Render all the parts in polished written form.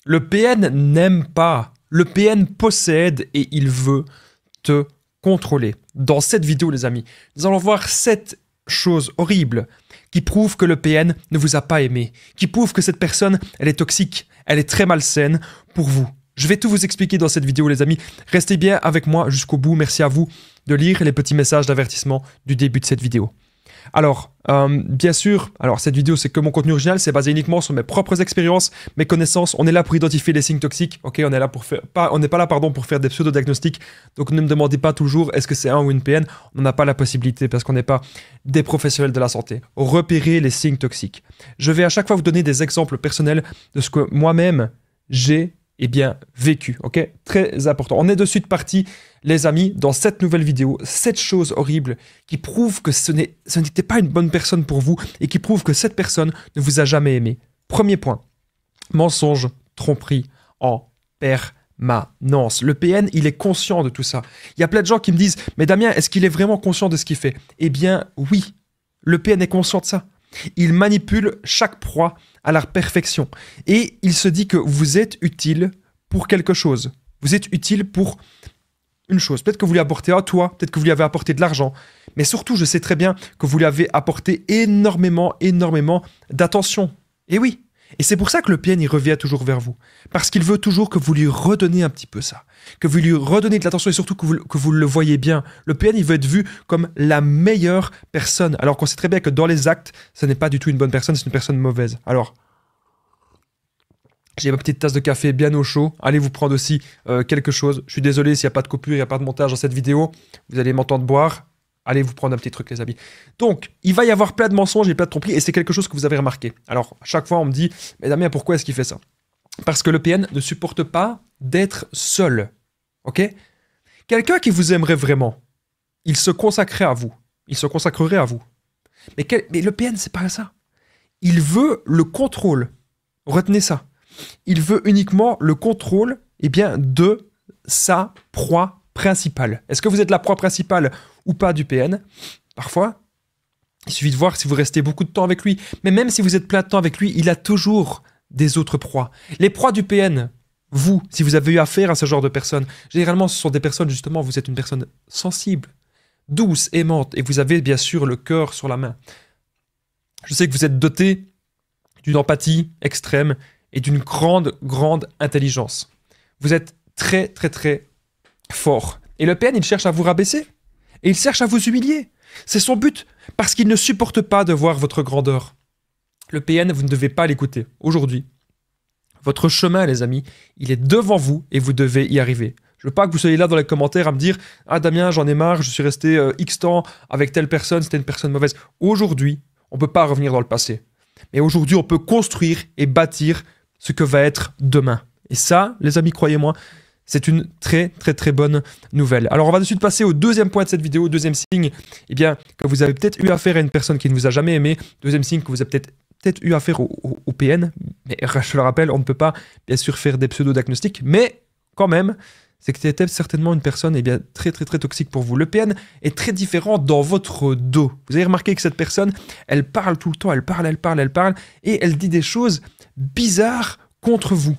Le PN n'aime pas. Le PN possède et il veut te contrôler. Dans cette vidéo, les amis, nous allons voir 7 choses horribles qui prouvent que le PN ne vous a pas aimé, qui prouvent que cette personne, elle est toxique, elle est très malsaine pour vous. Je vais tout vous expliquer dans cette vidéo, les amis. Restez bien avec moi jusqu'au bout. Merci à vous de lire les petits messages d'avertissement du début de cette vidéo. Alors, bien sûr, cette vidéo, c'est que mon contenu original, c'est basé uniquement sur mes propres expériences, mes connaissances. On est là pour identifier les signes toxiques, ok? On n'est pas là, pour faire des pseudo-diagnostics. Donc, ne me demandez pas toujours est-ce que c'est un ou une PN. On n'a pas la possibilité parce qu'on n'est pas des professionnels de la santé. Repérez les signes toxiques. Je vais à chaque fois vous donner des exemples personnels de ce que moi-même j'ai vécu, ok? Très important. On est de suite parti, les amis, dans cette nouvelle vidéo, 7 choses horribles qui prouvent que ce n'était pas une bonne personne pour vous et qui prouvent que cette personne ne vous a jamais aimé. Premier point, mensonge, tromperie en permanence. Le PN, il est conscient de tout ça. Il y a plein de gens qui me disent « Mais Damien, est-ce qu'il est vraiment conscient de ce qu'il fait ?» Eh bien, oui, le PN est conscient de ça. Il manipule chaque proie à la perfection. Et il se dit que vous êtes utile pour quelque chose. Vous êtes utile pour une chose. Peut-être que vous lui apportez un toit, peut-être que vous lui avez apporté de l'argent. Mais surtout, je sais très bien que vous lui avez apporté énormément d'attention. Et oui. Et c'est pour ça que le PN, il revient toujours vers vous. Parce qu'il veut toujours que vous lui redonnez un petit peu ça. Que vous lui redonnez de l'attention et surtout que vous le voyez bien. Le PN, il veut être vu comme la meilleure personne. Alors qu'on sait très bien que dans les actes, ce n'est pas du tout une bonne personne, c'est une personne mauvaise. Alors, j'ai ma petite tasse de café bien au chaud. Allez vous prendre aussi quelque chose. Je suis désolé s'il n'y a pas de coupure, il n'y a pas de montage dans cette vidéo. Vous allez m'entendre boire. Allez vous prendre un petit truc, les amis. Donc, il va y avoir plein de mensonges et plein de tromperies, et c'est quelque chose que vous avez remarqué. Alors, à chaque fois, on me dit, mais Damien, pourquoi est-ce qu'il fait ça? Parce que le PN ne supporte pas d'être seul. Ok? Quelqu'un qui vous aimerait vraiment, il se consacrerait à vous. Il se consacrerait à vous. Mais le PN, c'est pas ça. Il veut le contrôle. Retenez ça. Il veut uniquement le contrôle, de sa proie principale. Est-ce que vous êtes la proie principale ou pas du PN? Parfois, il suffit de voir si vous restez beaucoup de temps avec lui. Mais même si vous êtes plein de temps avec lui, il a toujours des autres proies. Les proies du PN, vous, si vous avez eu affaire à ce genre de personnes, généralement ce sont des personnes, justement, vous êtes une personne sensible, douce, aimante, et vous avez bien sûr le cœur sur la main. Je sais que vous êtes doté d'une empathie extrême et d'une grande intelligence. Vous êtes très fort. Et le PN, il cherche à vous rabaisser. Et il cherche à vous humilier. C'est son but, parce qu'il ne supporte pas de voir votre grandeur. Le PN, vous ne devez pas l'écouter. Aujourd'hui, votre chemin, les amis, il est devant vous et vous devez y arriver. Je veux pas que vous soyez là dans les commentaires à me dire « Ah Damien, j'en ai marre, je suis resté X temps avec telle personne, c'était une personne mauvaise. » Aujourd'hui, on ne peut pas revenir dans le passé. Mais aujourd'hui, on peut construire et bâtir ce que va être demain. Et ça, les amis, croyez-moi, c'est une très bonne nouvelle. Alors, on va de suite passer au deuxième point de cette vidéo. Deuxième signe, que vous avez peut-être eu affaire à une personne qui ne vous a jamais aimé. Deuxième signe, que vous avez peut-être eu affaire au PN. Mais je le rappelle, on ne peut pas, bien sûr, faire des pseudo-diagnostics. Mais, quand même, c'est que c'était certainement une personne très toxique pour vous. Le PN est très différent dans votre dos. Vous avez remarqué que cette personne, elle parle tout le temps, elle parle, et elle dit des choses bizarres contre vous.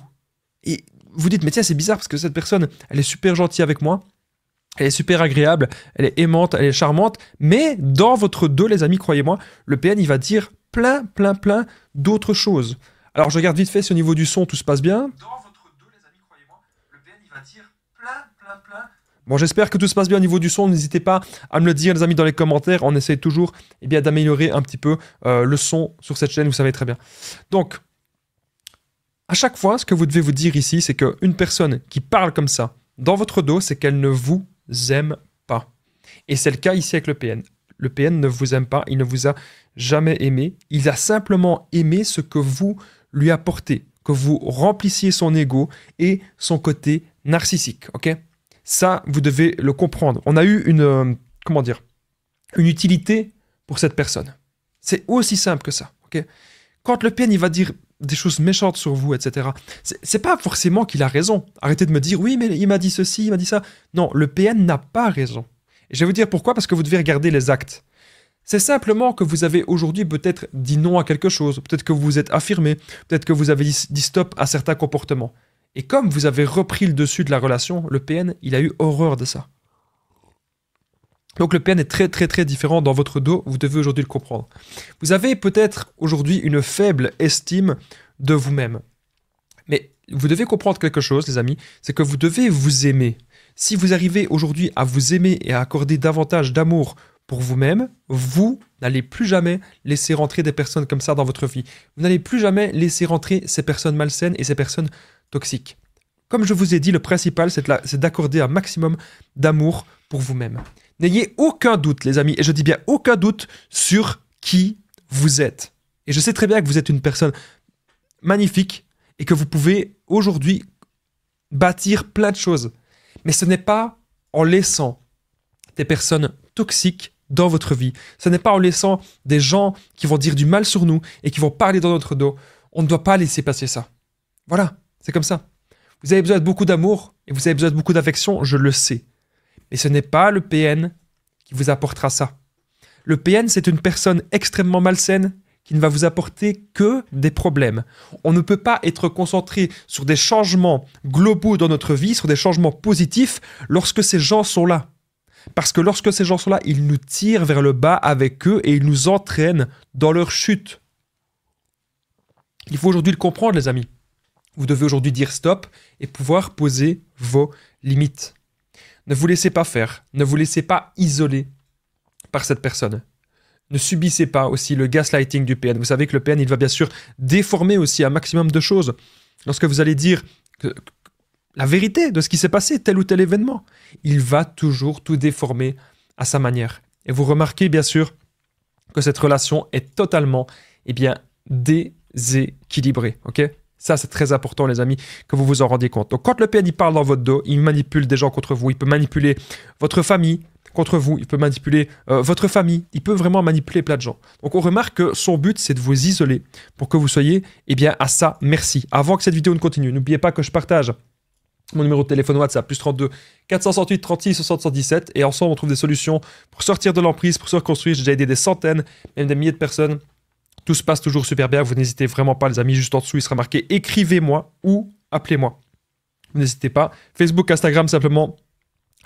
Et vous dites, mais tiens, c'est bizarre parce que cette personne, elle est super gentille avec moi, elle est super agréable, elle est aimante, elle est charmante, mais dans votre dos, les amis, croyez-moi, le PN, il va dire plein d'autres choses. Alors, je regarde vite fait si au niveau du son, tout se passe bien. Dans votre dos, les amis, croyez-moi, le PN, il va dire plein. Bon, j'espère que tout se passe bien au niveau du son. N'hésitez pas à me le dire, les amis, dans les commentaires. On essaie toujours d'améliorer un petit peu le son sur cette chaîne, vous savez très bien. Donc, à chaque fois, ce que vous devez vous dire ici, c'est qu'une personne qui parle comme ça dans votre dos, c'est qu'elle ne vous aime pas. Et c'est le cas ici avec le PN. Le PN ne vous aime pas, il ne vous a jamais aimé. Il a simplement aimé ce que vous lui apportez, que vous remplissiez son ego et son côté narcissique. Ok? Ça, vous devez le comprendre. On a eu une utilité pour cette personne. C'est aussi simple que ça. Ok? Quand le PN, il va dire des choses méchantes sur vous, etc. C'est pas forcément qu'il a raison. Arrêtez de me dire, oui, mais il m'a dit ceci, il m'a dit ça. Non, le PN n'a pas raison. Et je vais vous dire pourquoi, parce que vous devez regarder les actes. C'est simplement que vous avez aujourd'hui peut-être dit non à quelque chose, peut-être que vous vous êtes affirmé, peut-être que vous avez dit stop à certains comportements. Et comme vous avez repris le dessus de la relation, le PN, il a eu horreur de ça. Donc le PN est très très très différent dans votre dos, vous devez aujourd'hui le comprendre. Vous avez peut-être aujourd'hui une faible estime de vous-même. Mais vous devez comprendre quelque chose, les amis, c'est que vous devez vous aimer. Si vous arrivez aujourd'hui à vous aimer et à accorder davantage d'amour pour vous-même, vous n'allez plus jamais laisser rentrer des personnes comme ça dans votre vie. Vous n'allez plus jamais laisser rentrer ces personnes malsaines et ces personnes toxiques. Comme je vous ai dit, le principal, c'est d'accorder un maximum d'amour pour vous-même. N'ayez aucun doute, les amis, et je dis bien aucun doute sur qui vous êtes. Et je sais très bien que vous êtes une personne magnifique et que vous pouvez aujourd'hui bâtir plein de choses. Mais ce n'est pas en laissant des personnes toxiques dans votre vie. Ce n'est pas en laissant des gens qui vont dire du mal sur nous et qui vont parler dans notre dos. On ne doit pas laisser passer ça. Voilà, c'est comme ça. Vous avez besoin de beaucoup d'amour et vous avez besoin de beaucoup d'affection, je le sais. Mais ce n'est pas le PN qui vous apportera ça. Le PN, c'est une personne extrêmement malsaine qui ne va vous apporter que des problèmes. On ne peut pas être concentré sur des changements globaux dans notre vie, sur des changements positifs, lorsque ces gens sont là. Parce que lorsque ces gens sont là, ils nous tirent vers le bas avec eux et ils nous entraînent dans leur chute. Il faut aujourd'hui le comprendre, les amis. Vous devez aujourd'hui dire stop et pouvoir poser vos limites. Ne vous laissez pas faire, ne vous laissez pas isoler par cette personne. Ne subissez pas aussi le gaslighting du PN. Vous savez que le PN, il va bien sûr déformer aussi un maximum de choses. Lorsque vous allez dire la vérité de ce qui s'est passé, tel ou tel événement, il va toujours tout déformer à sa manière. Et vous remarquez bien sûr que cette relation est totalement déséquilibrée. Ok ? Ça, c'est très important, les amis, que vous vous en rendiez compte. Donc, quand le PN il parle dans votre dos, il manipule des gens contre vous, il peut manipuler votre famille contre vous, il peut manipuler votre famille, il peut vraiment manipuler plein de gens. Donc, on remarque que son but, c'est de vous isoler pour que vous soyez, à ça, merci. Avant que cette vidéo ne continue, n'oubliez pas que je partage mon numéro de téléphone WhatsApp, plus 32 468 36 60 117, et ensemble, on trouve des solutions pour sortir de l'emprise, pour se reconstruire. J'ai déjà aidé des centaines, même des milliers de personnes. Tout se passe toujours super bien, vous n'hésitez vraiment pas, les amis. Juste en dessous, il sera marqué « Écrivez-moi » ou « Appelez-moi ». Vous n'hésitez pas. Facebook, Instagram, simplement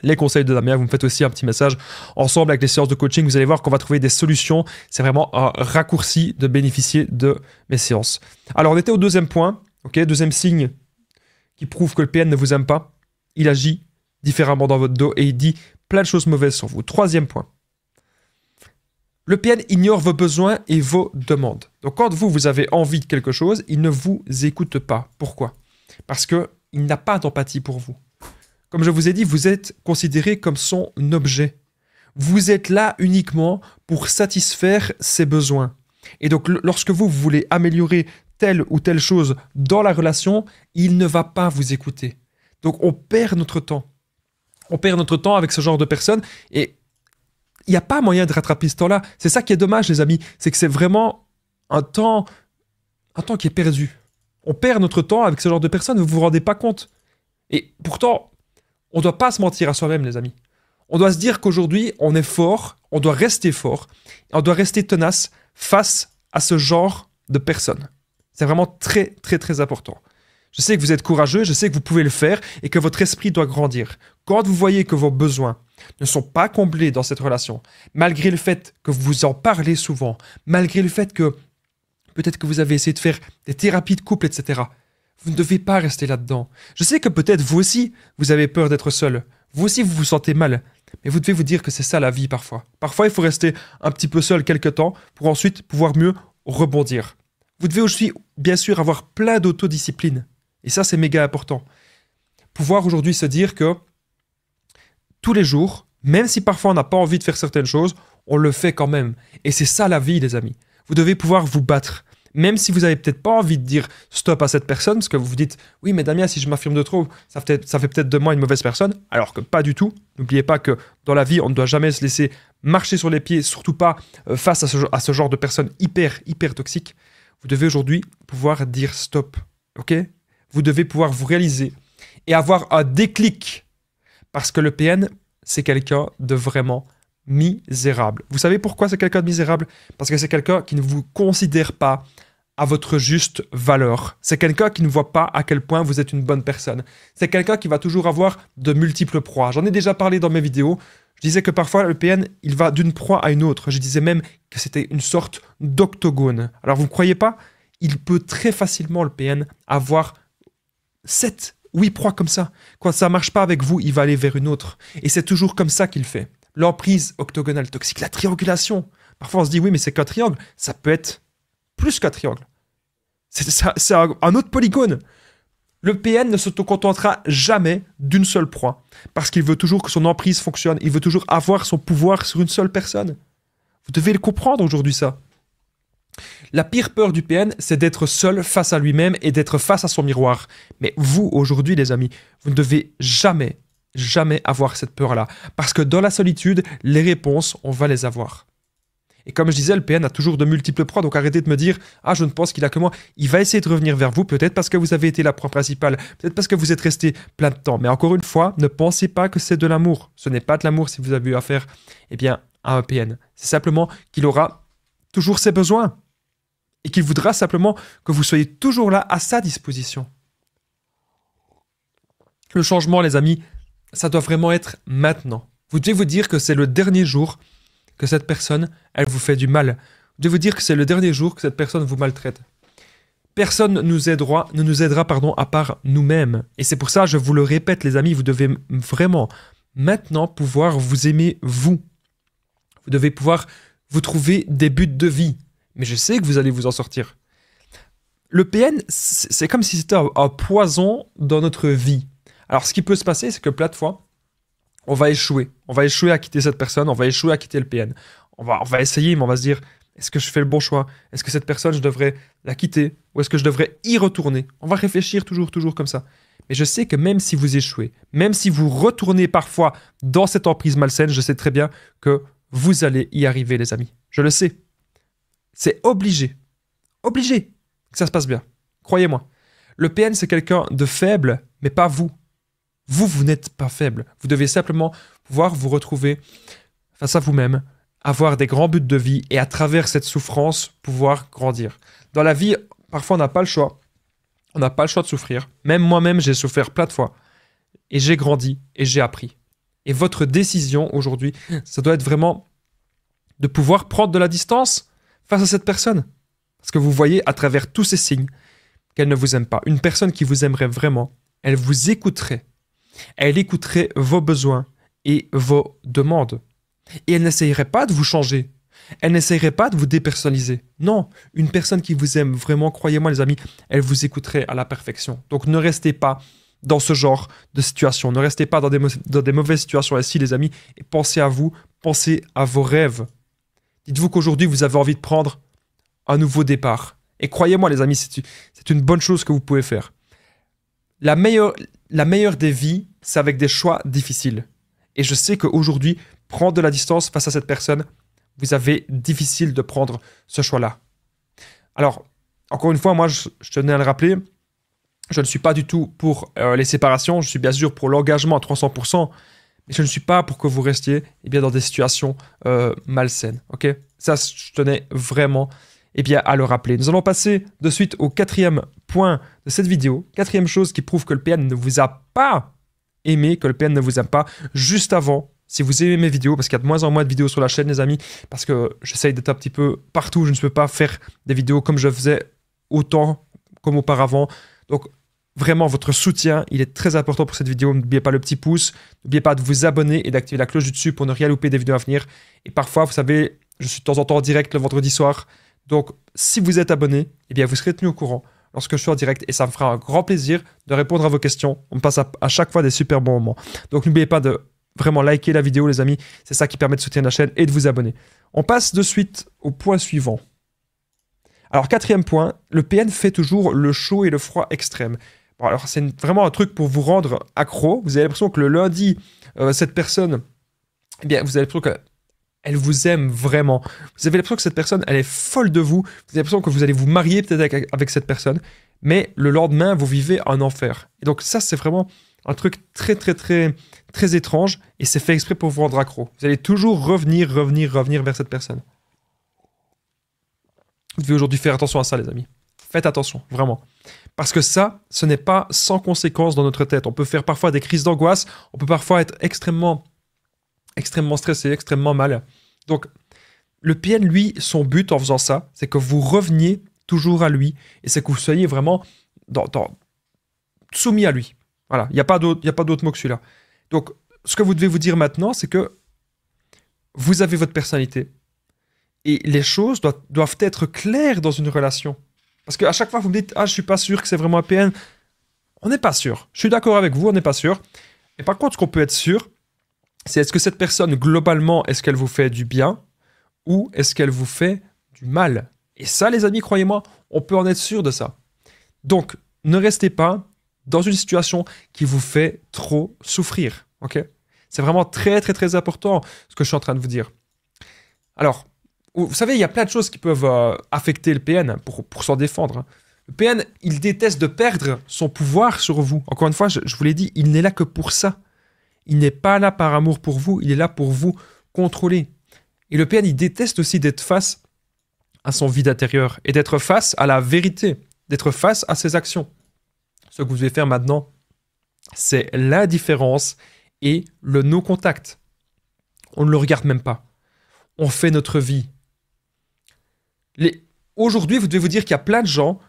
les conseils de Damien. Vous me faites aussi un petit message. Ensemble, avec les séances de coaching, vous allez voir qu'on va trouver des solutions. C'est vraiment un raccourci de bénéficier de mes séances. Alors, on était au deuxième point. Okay, deuxième signe qui prouve que le PN ne vous aime pas. Il agit différemment dans votre dos et il dit plein de choses mauvaises sur vous. Troisième point. Le PN ignore vos besoins et vos demandes. Donc quand vous avez envie de quelque chose, il ne vous écoute pas. Pourquoi ? Parce qu'il n'a pas d'empathie pour vous. Comme je vous ai dit, vous êtes considéré comme son objet. Vous êtes là uniquement pour satisfaire ses besoins. Et donc lorsque vous voulez améliorer telle ou telle chose dans la relation, il ne va pas vous écouter. Donc on perd notre temps. On perd notre temps avec ce genre de personnes et il n'y a pas moyen de rattraper ce temps-là. C'est ça qui est dommage, les amis. C'est que c'est vraiment un temps qui est perdu. On perd notre temps avec ce genre de personnes, vous ne vous rendez pas compte. Et pourtant, on ne doit pas se mentir à soi-même, les amis. On doit se dire qu'aujourd'hui, on est fort, on doit rester fort, on doit rester tenace face à ce genre de personnes. C'est vraiment très, très, très important. Je sais que vous êtes courageux, je sais que vous pouvez le faire et que votre esprit doit grandir. Quand vous voyez que vos besoins ne sont pas comblés dans cette relation, malgré le fait que vous en parlez souvent, malgré le fait que peut-être que vous avez essayé de faire des thérapies de couple, etc., vous ne devez pas rester là-dedans. Je sais que peut-être vous aussi, vous avez peur d'être seul. Vous aussi, vous vous sentez mal. Mais vous devez vous dire que c'est ça la vie parfois. Parfois, il faut rester un petit peu seul quelque temps pour ensuite pouvoir mieux rebondir. Vous devez aussi, bien sûr, avoir plein d'autodiscipline. Et ça, c'est méga important. Pouvoir aujourd'hui se dire que tous les jours, même si parfois on n'a pas envie de faire certaines choses, on le fait quand même. Et c'est ça la vie, les amis. Vous devez pouvoir vous battre. Même si vous n'avez peut-être pas envie de dire stop à cette personne, parce que vous vous dites « Oui, mais Damien, si je m'affirme de trop, ça fait peut-être de moi une mauvaise personne. » Alors que pas du tout. N'oubliez pas que dans la vie, on ne doit jamais se laisser marcher sur les pieds, surtout pas face à ce genre de personnes hyper toxiques. Vous devez aujourd'hui pouvoir dire stop. Ok ? Vous devez pouvoir vous réaliser et avoir un déclic. Parce que le PN, c'est quelqu'un de vraiment misérable. Vous savez pourquoi c'est quelqu'un de misérable? Parce que c'est quelqu'un qui ne vous considère pas à votre juste valeur. C'est quelqu'un qui ne voit pas à quel point vous êtes une bonne personne. C'est quelqu'un qui va toujours avoir de multiples proies. J'en ai déjà parlé dans mes vidéos. Je disais que parfois le PN, il va d'une proie à une autre. Je disais même que c'était une sorte d'octogone. Alors vous ne croyez pas? Il peut très facilement, le PN, avoir 7, 8 proies comme ça. Quand ça ne marche pas avec vous, il va aller vers une autre. Et c'est toujours comme ça qu'il fait. L'emprise octogonale toxique, la triangulation. Parfois on se dit, oui, mais c'est qu'un triangle. Ça peut être plus qu'un triangle. C'est un autre polygone. Le PN ne s'autocontentera jamais d'une seule proie. Parce qu'il veut toujours que son emprise fonctionne. Il veut toujours avoir son pouvoir sur une seule personne. Vous devez le comprendre aujourd'hui, ça. La pire peur du PN, c'est d'être seul face à lui-même et d'être face à son miroir. Mais vous, aujourd'hui, les amis, vous ne devez jamais avoir cette peur-là. Parce que dans la solitude, les réponses, on va les avoir. Et comme je disais, le PN a toujours de multiples proies, donc arrêtez de me dire « Ah, je ne pense qu'il a que moi ». Il va essayer de revenir vers vous, peut-être parce que vous avez été la proie principale, peut-être parce que vous êtes resté plein de temps. Mais encore une fois, ne pensez pas que c'est de l'amour. Ce n'est pas de l'amour si vous avez eu affaire à un PN. C'est simplement qu'il aura toujours ses besoins et qu'il voudra simplement que vous soyez toujours là à sa disposition. Le changement, les amis, ça doit vraiment être maintenant. Vous devez vous dire que c'est le dernier jour que cette personne, elle vous fait du mal. Vous devez vous dire que c'est le dernier jour que cette personne vous maltraite. Personne ne nous aidera à part nous-mêmes. Et c'est pour ça, je vous le répète, les amis, vous devez vraiment maintenant pouvoir vous aimer vous. Vous devez pouvoir vous trouver des buts de vie. Mais je sais que vous allez vous en sortir. Le PN, c'est comme si c'était un poison dans notre vie. Alors, ce qui peut se passer, c'est que plein de fois, on va échouer. On va échouer à quitter cette personne, on va échouer à quitter le PN. On va essayer, mais on va se dire, est-ce que je fais le bon choix? Est-ce que cette personne, je devrais la quitter? Ou est-ce que je devrais y retourner? On va réfléchir toujours comme ça. Mais je sais que même si vous échouez, même si vous retournez parfois dans cette emprise malsaine, je sais très bien que vous allez y arriver, les amis. Je le sais. C'est obligé que ça se passe bien. Croyez-moi. Le PN, c'est quelqu'un de faible, mais pas vous. Vous n'êtes pas faible. Vous devez simplement pouvoir vous retrouver face à vous-même, avoir des grands buts de vie et à travers cette souffrance, pouvoir grandir. Dans la vie, parfois, on n'a pas le choix. On n'a pas le choix de souffrir. Même moi-même, j'ai souffert plein de fois. Et j'ai grandi et j'ai appris. Et votre décision aujourd'hui, ça doit être vraiment de pouvoir prendre de la distance face à cette personne. Parce que vous voyez à travers tous ces signes qu'elle ne vous aime pas. Une personne qui vous aimerait vraiment, elle vous écouterait. Elle écouterait vos besoins et vos demandes. Et elle n'essayerait pas de vous changer. Elle n'essayerait pas de vous dépersonnaliser. Non, une personne qui vous aime vraiment, croyez-moi les amis, elle vous écouterait à la perfection. Donc ne restez pas dans ce genre de situation. Ne restez pas dans des mauvaises situations ici, les amis. Et pensez à vous, pensez à vos rêves. Dites-vous qu'aujourd'hui, vous avez envie de prendre un nouveau départ. Et croyez-moi les amis, c'est une bonne chose que vous pouvez faire. La meilleure des vies, c'est avec des choix difficiles. Et je sais qu'aujourd'hui, prendre de la distance face à cette personne, vous avez difficile de prendre ce choix-là. Alors, encore une fois, moi, je tenais à le rappeler, je ne suis pas du tout pour les séparations, je suis bien sûr pour l'engagement à 300%, mais je ne suis pas pour que vous restiez dans des situations malsaines. Okay, ça, je tenais vraiment à le rappeler. Nous allons passer de suite au 4e point de cette vidéo. 4e chose qui prouve que le PN ne vous a pas aimé, que le PN ne vous aime pas. Juste avant, si vous aimez mes vidéos, parce qu'il y a de moins en moins de vidéos sur la chaîne, les amis, parce que j'essaye d'être un petit peu partout, je ne peux pas faire des vidéos comme je faisais autant comme auparavant. Donc, vraiment, votre soutien, il est très important pour cette vidéo. N'oubliez pas le petit pouce, n'oubliez pas de vous abonner et d'activer la cloche du dessus pour ne rien louper des vidéos à venir. Et parfois, vous savez, je suis de temps en temps en direct le vendredi soir. Donc, si vous êtes abonné, vous serez tenu au courant lorsque je suis en direct et ça me fera un grand plaisir de répondre à vos questions. On me passe à chaque fois des super bons moments. Donc, n'oubliez pas de vraiment liker la vidéo, les amis. C'est ça qui permet de soutenir la chaîne et de vous abonner. On passe de suite au point suivant. Alors, 4e point, le PN fait toujours le chaud et le froid extrême. Bon, alors, c'est vraiment un truc pour vous rendre accro. Vous avez l'impression que le lundi, cette personne, vous avez l'impression qu'elle vous aime vraiment. Vous avez l'impression que cette personne, elle est folle de vous. Vous avez l'impression que vous allez vous marier peut-être avec cette personne. Mais le lendemain, vous vivez un enfer. Et donc ça, c'est vraiment un truc très étrange, et c'est fait exprès pour vous rendre accro. Vous allez toujours revenir vers cette personne. Vous devez aujourd'hui faire attention à ça, les amis. Faites attention, vraiment. Parce que ça, ce n'est pas sans conséquence dans notre tête. On peut faire parfois des crises d'angoisse, on peut parfois être extrêmement stressé, extrêmement mal. Donc, le PN, lui, son but en faisant ça, c'est que vous reveniez toujours à lui, et c'est que vous soyez vraiment soumis à lui. Voilà, il n'y a pas d'autre mot que celui-là. Donc, ce que vous devez vous dire maintenant, c'est que vous avez votre personnalité, et les choses doivent être claires dans une relation. Parce qu'à chaque fois, vous me dites « Ah, je suis pas sûr que c'est vraiment un PN ». On n'est pas sûr. Je suis d'accord avec vous, on n'est pas sûr. Et par contre, ce qu'on peut être sûr, c'est est-ce que cette personne, globalement, est-ce qu'elle vous fait du bien ou est-ce qu'elle vous fait du mal? Et ça, les amis, croyez-moi, on peut en être sûr de ça. Donc, ne restez pas dans une situation qui vous fait trop souffrir. Ok? C'est vraiment très important ce que je suis en train de vous dire. Alors, vous savez, il y a plein de choses qui peuvent affecter le PN pour s'en défendre. Le PN, il déteste de perdre son pouvoir sur vous. Encore une fois, je vous l'ai dit, il n'est là que pour ça. Il n'est pas là par amour pour vous, il est là pour vous contrôler. Et le PN, il déteste aussi d'être face à son vide intérieur et d'être face à la vérité, d'être face à ses actions. Ce que vous devez faire maintenant, c'est l'indifférence et le no-contact. On ne le regarde même pas. On fait notre vie. Aujourd'hui, vous devez vous dire qu'il y a plein de gens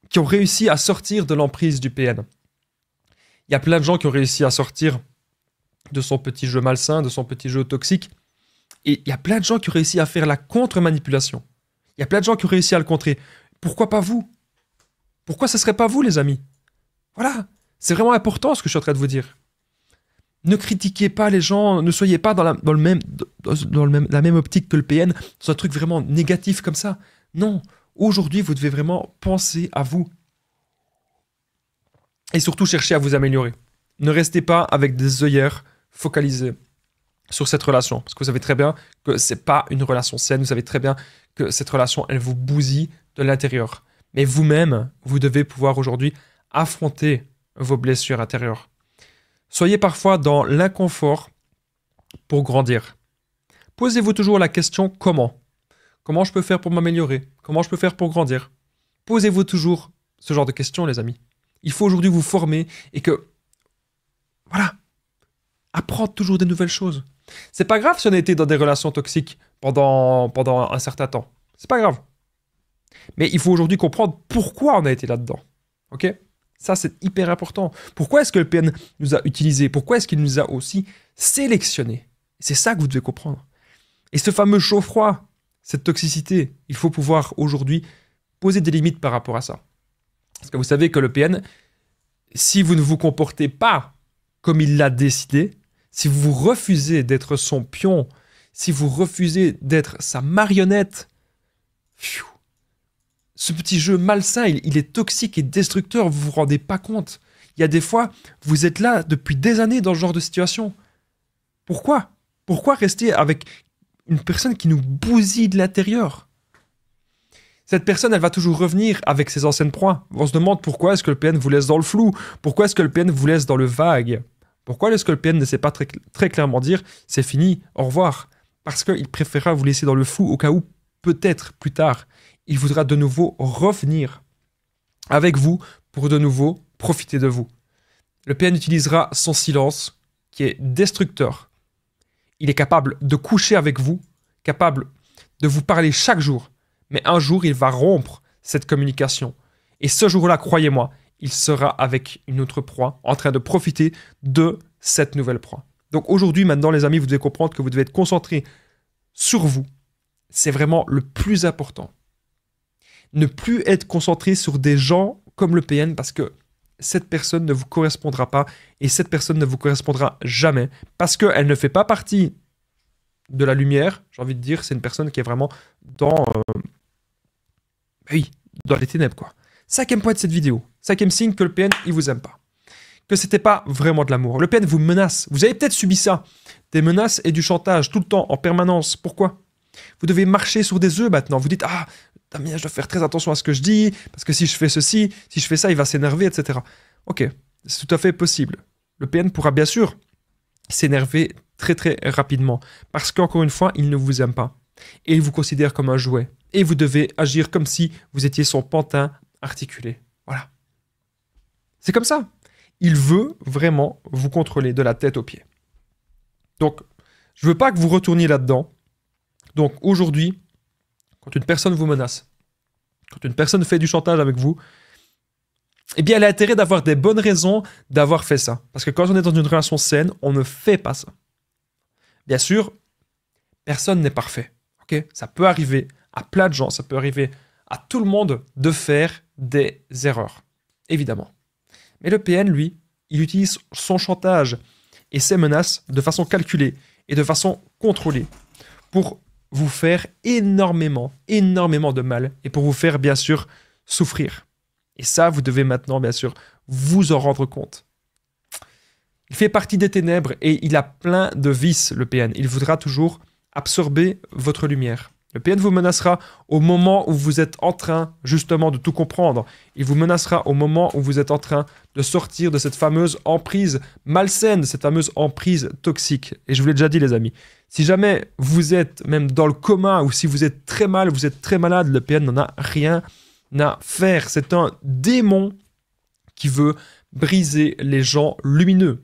qui ont réussi à sortir de l'emprise du PN. Il y a plein de gens qui ont réussi à sortir de son petit jeu malsain, de son petit jeu toxique. Et il y a plein de gens qui ont réussi à faire la contre-manipulation. Il y a plein de gens qui ont réussi à le contrer. Pourquoi pas vous? Pourquoi ce ne serait pas vous, les amis? Voilà, c'est vraiment important ce que je suis en train de vous dire. Ne critiquez pas les gens, ne soyez pas dans la même optique que le PN, dans un truc vraiment négatif comme ça. Non, aujourd'hui, vous devez vraiment penser à vous. Et surtout, chercher à vous améliorer. Ne restez pas avec des œillères focalisées sur cette relation. Parce que vous savez très bien que ce n'est pas une relation saine. Vous savez très bien que cette relation, elle vous bousille de l'intérieur. Mais vous-même, vous devez pouvoir aujourd'hui affronter vos blessures intérieures. Soyez parfois dans l'inconfort pour grandir. Posez-vous toujours la question « Comment ?» Comment je peux faire pour m'améliorer? Comment je peux faire pour grandir? Posez-vous toujours ce genre de questions, les amis. Il faut aujourd'hui vous former et que, voilà, apprendre toujours des nouvelles choses. C'est pas grave si on a été dans des relations toxiques pendant un certain temps. C'est pas grave. Mais il faut aujourd'hui comprendre pourquoi on a été là-dedans. Ok? Ça, c'est hyper important. Pourquoi est-ce que le PN nous a utilisés? Pourquoi est-ce qu'il nous a aussi sélectionnés? C'est ça que vous devez comprendre. Et ce fameux chaud-froid, cette toxicité, il faut pouvoir aujourd'hui poser des limites par rapport à ça. Parce que vous savez que le PN, si vous ne vous comportez pas comme il l'a décidé, si vous refusez d'être son pion, si vous refusez d'être sa marionnette, ce petit jeu malsain, il est toxique et destructeur, vous vous rendez pas compte. Il y a des fois, vous êtes là depuis des années dans ce genre de situation. Pourquoi? Pourquoi rester avec une personne qui nous bousille de l'intérieur? Cette personne, elle va toujours revenir avec ses anciennes proies. On se demande pourquoi est-ce que le PN vous laisse dans le flou? Pourquoi est-ce que le PN vous laisse dans le vague? Pourquoi est-ce que le PN ne sait pas très clairement dire « c'est fini, au revoir » Parce qu'il préférera vous laisser dans le flou au cas où, peut-être plus tard, il voudra de nouveau revenir avec vous pour de nouveau profiter de vous. Le PN utilisera son silence qui est destructeur. Il est capable de coucher avec vous, capable de vous parler chaque jour. Mais un jour, il va rompre cette communication. Et ce jour-là, croyez-moi, il sera avec une autre proie en train de profiter de cette nouvelle proie. Donc aujourd'hui, maintenant, les amis, vous devez comprendre que vous devez être concentrés sur vous. C'est vraiment le plus important. Ne plus être concentré sur des gens comme le PN parce que cette personne ne vous correspondra pas et cette personne ne vous correspondra jamais parce qu'elle ne fait pas partie de la lumière. J'ai envie de dire, c'est une personne qui est vraiment dans les ténèbres, quoi. Cinquième point de cette vidéo. Cinquième signe que le PN, il vous aime pas. Que c'était pas vraiment de l'amour. Le PN vous menace. Vous avez peut-être subi ça. Des menaces et du chantage tout le temps, en permanence. Pourquoi? Vous devez marcher sur des œufs maintenant. Vous dites, ah, Damien, je dois faire très attention à ce que je dis, parce que si je fais ceci, si je fais ça, il va s'énerver, etc. Ok, c'est tout à fait possible. le PN pourra bien sûr s'énerver très très rapidement parce qu'encore une fois, il ne vous aime pas et il vous considère comme un jouet et vous devez agir comme si vous étiez son pantin articulé. Voilà. C'est comme ça. Il veut vraiment vous contrôler de la tête aux pieds. Donc, je ne veux pas que vous retourniez là-dedans. Donc, aujourd'hui, quand une personne vous menace, quand une personne fait du chantage avec vous, eh bien, elle a intérêt d'avoir des bonnes raisons d'avoir fait ça. Parce que quand on est dans une relation saine, on ne fait pas ça. Bien sûr, personne n'est parfait. Okay, ça peut arriver à plein de gens, ça peut arriver à tout le monde de faire des erreurs. Évidemment. Mais le PN, lui, il utilise son chantage et ses menaces de façon calculée et de façon contrôlée pour vous faire énormément de mal et pour vous faire, bien sûr, souffrir. Et ça, vous devez maintenant, bien sûr, vous en rendre compte. Il fait partie des ténèbres et il a plein de vices, le PN. Il voudra toujours absorber votre lumière. Le PN vous menacera au moment où vous êtes en train, justement, de tout comprendre. Il vous menacera au moment où vous êtes en train de sortir de cette fameuse emprise malsaine, cette fameuse emprise toxique. Et je vous l'ai déjà dit, les amis, si jamais vous êtes même dans le coma ou si vous êtes très mal, vous êtes très malade, le PN n'en a rien à faire. C'est un démon qui veut briser les gens lumineux.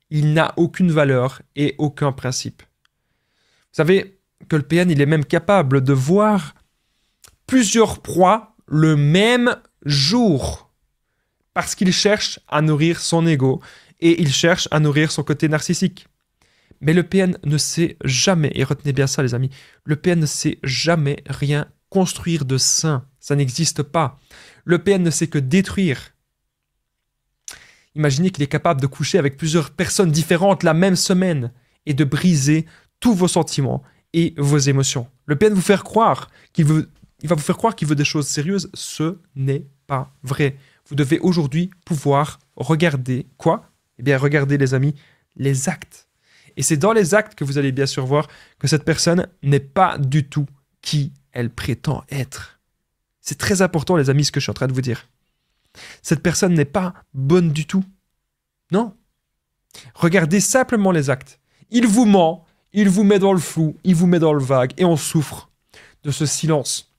Il n'a aucune valeur et aucun principe. Vous savez que le PN, il est même capable de voir plusieurs proies le même jour parce qu'il cherche à nourrir son ego et il cherche à nourrir son côté narcissique. Mais le PN ne sait jamais, et retenez bien ça les amis, le PN ne sait jamais rien construire de sain. Ça n'existe pas. Le PN ne sait que détruire. Imaginez qu'il est capable de coucher avec plusieurs personnes différentes la même semaine et de briser tous vos sentiments et vos émotions. Le PN vous faire croire il va vous faire croire qu'il veut des choses sérieuses. Ce n'est pas vrai. Vous devez aujourd'hui pouvoir regarder quoi? Eh bien, regardez les amis, les actes. Et c'est dans les actes que vous allez bien sûr voir que cette personne n'est pas du tout qui elle prétend être. C'est très important les amis ce que je suis en train de vous dire. Cette personne n'est pas bonne du tout. Non. Regardez simplement les actes. Il vous ment, il vous met dans le flou, il vous met dans le vague et on souffre de ce silence.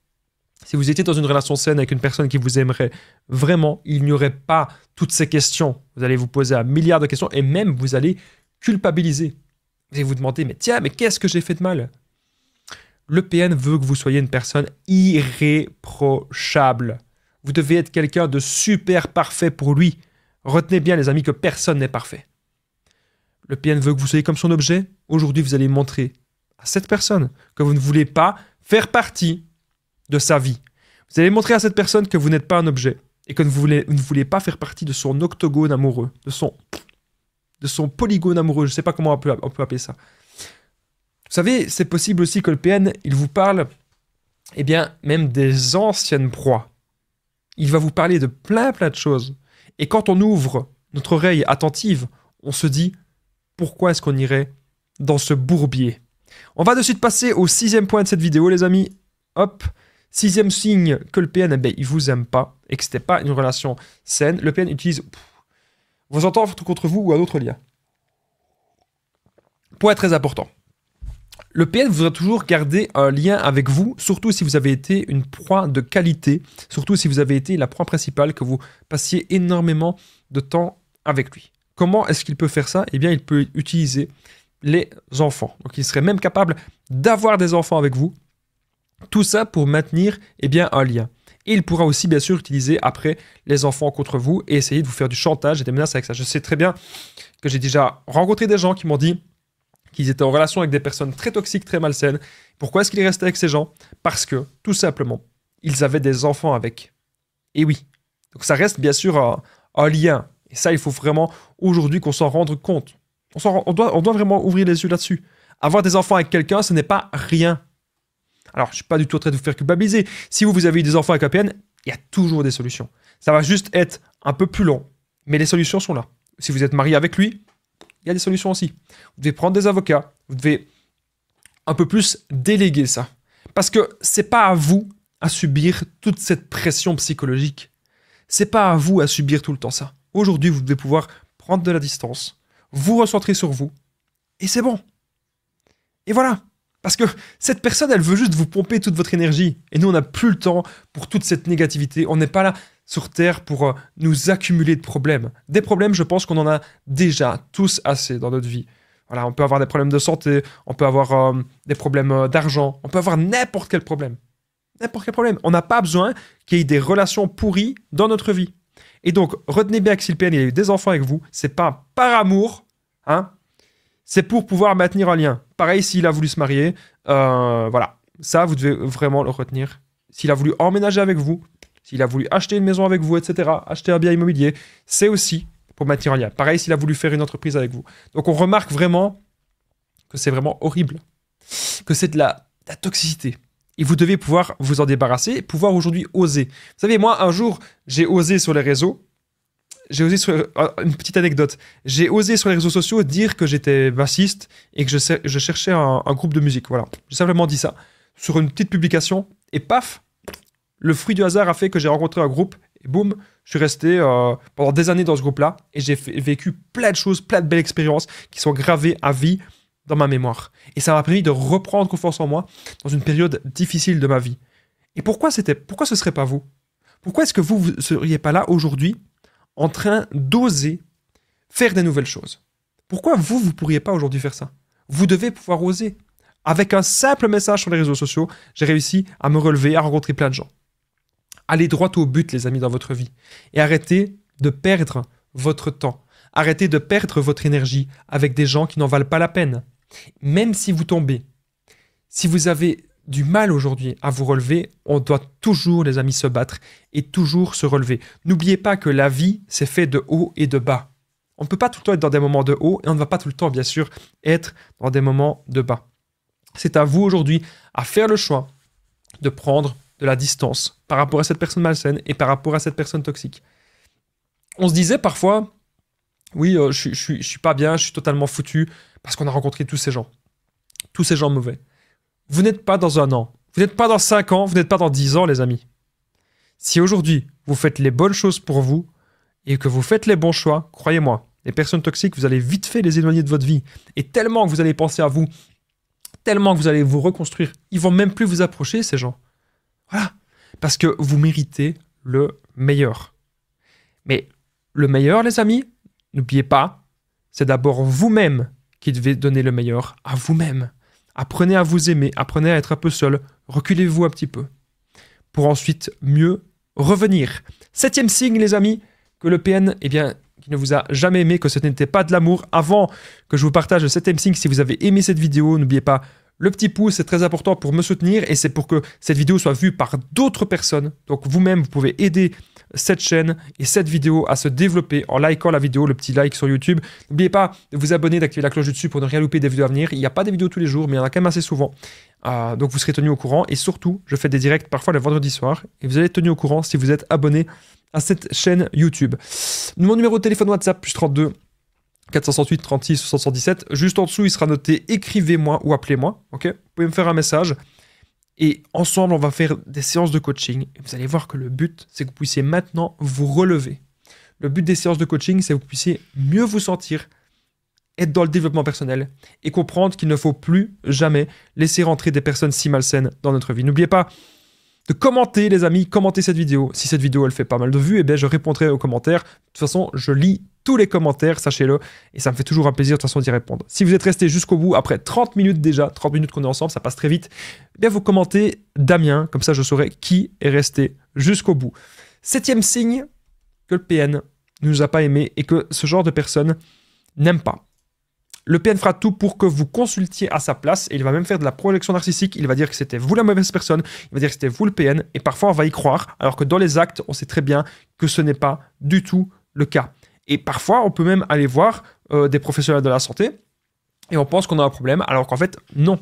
Si vous étiez dans une relation saine avec une personne qui vous aimerait vraiment, il n'y aurait pas toutes ces questions. Vous allez vous poser un milliard de questions et même vous allez culpabiliser. Vous allez vous demander, mais tiens, mais qu'est-ce que j'ai fait de mal? Le PN veut que vous soyez une personne irréprochable. Vous devez être quelqu'un de super parfait pour lui. Retenez bien les amis que personne n'est parfait. Le PN veut que vous soyez comme son objet. Aujourd'hui, vous allez montrer à cette personne que vous ne voulez pas faire partie de sa vie. Vous allez montrer à cette personne que vous n'êtes pas un objet et que vous ne voulez pas faire partie de son octogone amoureux, de son polygone amoureux. Je ne sais pas comment on peut appeler ça. Vous savez, c'est possible aussi que le PN, il vous parle, eh bien, même des anciennes proies. Il va vous parler de plein de choses. Et quand on ouvre notre oreille attentive, on se dit, pourquoi est-ce qu'on irait dans ce bourbier? On va de suite passer au 6e point de cette vidéo, les amis. Hop, 6e signe que le PN, eh bien, il vous aime pas et que c'était pas une relation saine. Le PN utilise vos ententes contre vous ou un autre lien. Point très important. Le PN voudra toujours garder un lien avec vous, surtout si vous avez été une proie de qualité, surtout si vous avez été la proie principale, que vous passiez énormément de temps avec lui. Comment est-ce qu'il peut faire ça? Eh bien, il peut utiliser les enfants. Donc, il serait même capable d'avoir des enfants avec vous. Tout ça pour maintenir eh bien, un lien. Et il pourra aussi, bien sûr, utiliser après les enfants contre vous et essayer de vous faire du chantage et des menaces avec ça. Je sais très bien que j'ai déjà rencontré des gens qui m'ont dit qu'ils étaient en relation avec des personnes très toxiques, très malsaines. Pourquoi est-ce qu'ils restaient avec ces gens? Parce que, tout simplement, ils avaient des enfants avec. Et oui. Donc ça reste bien sûr un lien. Et ça, il faut vraiment, aujourd'hui, qu'on s'en rende compte. On doit vraiment ouvrir les yeux là-dessus. Avoir des enfants avec quelqu'un, ce n'est pas rien. Alors, je ne suis pas du tout en train de vous faire culpabiliser. Si vous avez eu des enfants avec un PN, il y a toujours des solutions. Ça va juste être un peu plus long. Mais les solutions sont là. Si vous êtes marié avec lui, il y a des solutions aussi. Vous devez prendre des avocats. Vous devez un peu plus déléguer ça. Parce que ce n'est pas à vous à subir toute cette pression psychologique. Ce n'est pas à vous à subir tout le temps ça. Aujourd'hui, vous devez pouvoir prendre de la distance, vous recentrez sur vous, et c'est bon. Et voilà. Parce que cette personne, elle veut juste vous pomper toute votre énergie. Et nous, on n'a plus le temps pour toute cette négativité. On n'est pas là sur Terre pour nous accumuler de problèmes. Des problèmes, je pense qu'on en a déjà tous assez dans notre vie. Voilà, on peut avoir des problèmes de santé, on peut avoir des problèmes d'argent, on peut avoir n'importe quel problème. N'importe quel problème. On n'a pas besoin qu'il y ait des relations pourries dans notre vie. Et donc, retenez bien que si le PN il a eu des enfants avec vous, c'est pas par amour, hein, c'est pour pouvoir maintenir un lien. Pareil, s'il a voulu se marier, voilà. Ça, vous devez vraiment le retenir. S'il a voulu emménager avec vous, s'il a voulu acheter une maison avec vous, etc., acheter un bien immobilier, c'est aussi pour maintenir un lien. Pareil, s'il a voulu faire une entreprise avec vous. Donc, on remarque vraiment que c'est vraiment horrible, que c'est de la toxicité. Et vous devez pouvoir vous en débarrasser et pouvoir aujourd'hui oser. Vous savez, moi, un jour, j'ai osé sur les réseaux. J'ai osé sur... Une petite anecdote. J'ai osé sur les réseaux sociaux dire que j'étais bassiste et que je cherchais un groupe de musique. Voilà. J'ai simplement dit ça sur une petite publication. Et paf, le fruit du hasard a fait que j'ai rencontré un groupe. Et boum, je suis resté pendant des années dans ce groupe-là. Et j'ai vécu plein de choses, plein de belles expériences qui sont gravées à vie dans ma mémoire. Et ça m'a permis de reprendre confiance en moi dans une période difficile de ma vie. Et pourquoi ce serait pas vous? Pourquoi est-ce que vous ne seriez pas là aujourd'hui en train d'oser faire des nouvelles choses? Pourquoi vous ne pourriez pas aujourd'hui faire ça? Vous devez pouvoir oser. Avec un simple message sur les réseaux sociaux, j'ai réussi à me relever, à rencontrer plein de gens. Allez droit au but, les amis, dans votre vie. Et arrêtez de perdre votre temps. Arrêtez de perdre votre énergie avec des gens qui n'en valent pas la peine. Même si vous tombez, si vous avez du mal aujourd'hui à vous relever, on doit toujours, les amis, se battre et toujours se relever. N'oubliez pas que la vie, c'est fait de haut et de bas. On ne peut pas tout le temps être dans des moments de haut et on ne va pas tout le temps, bien sûr, être dans des moments de bas. C'est à vous aujourd'hui à faire le choix de prendre de la distance par rapport à cette personne malsaine et par rapport à cette personne toxique. On se disait parfois, oui, je suis pas bien, je suis totalement foutu parce qu'on a rencontré tous ces gens mauvais. Vous n'êtes pas dans un an, vous n'êtes pas dans 5 ans, vous n'êtes pas dans 10 ans, les amis. Si aujourd'hui, vous faites les bonnes choses pour vous et que vous faites les bons choix, croyez-moi, les personnes toxiques, vous allez vite fait les éloigner de votre vie. Et tellement que vous allez penser à vous, tellement que vous allez vous reconstruire, ils vont même plus vous approcher, ces gens. Voilà. Parce que vous méritez le meilleur. Mais le meilleur, les amis, n'oubliez pas, c'est d'abord vous-même qui devez donner le meilleur à vous-même. Apprenez à vous aimer, apprenez à être un peu seul, reculez-vous un petit peu, pour ensuite mieux revenir. 7e signe, les amis, que le PN, eh bien, qui ne vous a jamais aimé, que ce n'était pas de l'amour. Avant que je vous partage le 7e signe, si vous avez aimé cette vidéo, n'oubliez pas, le petit pouce, c'est très important pour me soutenir et c'est pour que cette vidéo soit vue par d'autres personnes. Donc vous-même, vous pouvez aider cette chaîne et cette vidéo à se développer en likant la vidéo, le petit like sur YouTube. N'oubliez pas de vous abonner, d'activer la cloche du dessus pour ne rien louper des vidéos à venir. Il n'y a pas des vidéos tous les jours, mais il y en a quand même assez souvent. Donc vous serez tenu au courant. Et surtout, je fais des directs parfois le vendredi soir. Et vous allez être tenu au courant si vous êtes abonné à cette chaîne YouTube. Mon numéro de téléphone WhatsApp, +32 468 36 77. Juste en dessous, il sera noté « Écrivez-moi » ou « Appelez-moi ». Okay, vous pouvez me faire un message. Et ensemble, on va faire des séances de coaching. Et vous allez voir que le but, c'est que vous puissiez maintenant vous relever. Le but des séances de coaching, c'est que vous puissiez mieux vous sentir, être dans le développement personnel et comprendre qu'il ne faut plus jamais laisser rentrer des personnes si malsaines dans notre vie. N'oubliez pas de commenter, les amis, commentez cette vidéo. Si cette vidéo, elle fait pas mal de vues, eh bien, je répondrai aux commentaires. De toute façon, je lis tous les commentaires, sachez-le, et ça me fait toujours un plaisir de toute façon d'y répondre. Si vous êtes resté jusqu'au bout, après 30 minutes déjà, 30 minutes qu'on est ensemble, ça passe très vite, eh bien vous commentez Damien, comme ça je saurai qui est resté jusqu'au bout. 7e signe que le PN ne nous a pas aimé et que ce genre de personne n'aime pas. Le PN fera tout pour que vous consultiez à sa place et il va même faire de la projection narcissique. Il va dire que c'était vous la mauvaise personne, il va dire que c'était vous le PN et parfois on va y croire alors que dans les actes, on sait très bien que ce n'est pas du tout le cas. Et parfois, on peut même aller voir des professionnels de la santé et on pense qu'on a un problème, alors qu'en fait, non.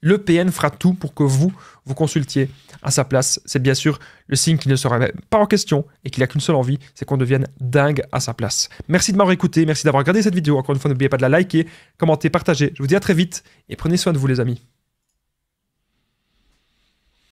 Le PN fera tout pour que vous consultiez à sa place. C'est bien sûr le signe qui ne sera pas en question et qu'il n'a qu'une seule envie, c'est qu'on devienne dingue à sa place. Merci de m'avoir écouté, merci d'avoir regardé cette vidéo. Encore une fois, n'oubliez pas de la liker, commenter, partager. Je vous dis à très vite et prenez soin de vous, les amis.